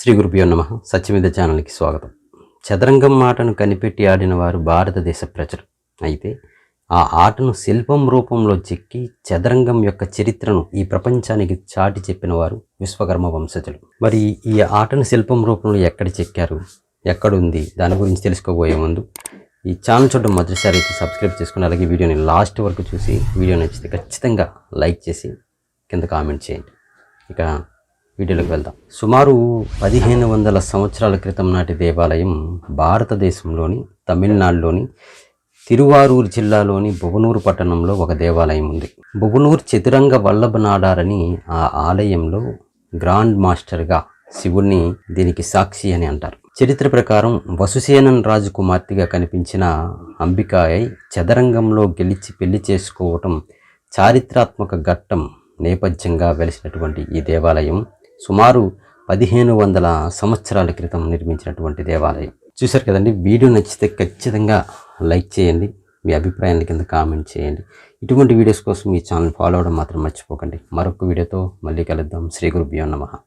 శ్రీ గురుభ్యో నమః. సత్యమిద ఛానల్కి స్వాగతం. చదరంగం ఆటను కనిపెట్టి ఆడిన వారు భారతదేశ ప్రజలు. అయితే ఆ ఆటను శిల్పం రూపంలో చెక్కి చదరంగం యొక్క చరిత్రను ఈ ప్రపంచానికి చాటి చెప్పిన వారు విశ్వకర్మ వంశజులు. మరి ఈ ఆటను శిల్పం రూపంలో ఎక్కడ చెక్కారు, ఎక్కడుంది, దాని గురించి తెలుసుకోబోయే ముందు ఈ ఛానల్ చూడడం మొదటిసారి అయితే సబ్స్క్రైబ్ చేసుకుని, అలాగే వీడియోని లాస్ట్ వరకు చూసి వీడియో నచ్చితే ఖచ్చితంగా లైక్ చేసి కింద కామెంట్ చేయండి. ఇక వీడియోలోకి వెళ్దాం. సుమారు 1500 సంవత్సరాల క్రితం నాటి దేవాలయం భారతదేశంలోని తమిళనాడులోని తిరువారూరు జిల్లాలోని బువనూరు పట్టణంలో ఒక దేవాలయం ఉంది. బువనూరు చతురంగ వల్లభ నాడారని ఆ ఆలయంలో గ్రాండ్ మాస్టర్గా శివుణ్ణి దీనికి సాక్షి అని అంటారు. చరిత్ర ప్రకారం వసుసేనన్ రాజు కుమార్తెగా కనిపించిన అంబికాయై చదరంగంలో గెలిచి పెళ్లి చేసుకోవటం చారిత్రాత్మక ఘట్టం నేపథ్యంగా వెలిసినటువంటి ఈ దేవాలయం సుమారు 1500 సంవత్సరాల క్రితం నిర్మించినటువంటి దేవాలయం. చూశారు కదండి. వీడియో నచ్చితే ఖచ్చితంగా లైక్ చేయండి, మీ అభిప్రాయాల కింద కామెంట్ చేయండి. ఇటువంటి వీడియోస్ కోసం మీ ఛానల్ ఫాలో అవ్వడం మాత్రం మర్చిపోకండి. మరొక వీడియోతో మళ్ళీ కలుద్దాం. శ్రీ గురుభ్యో నమః.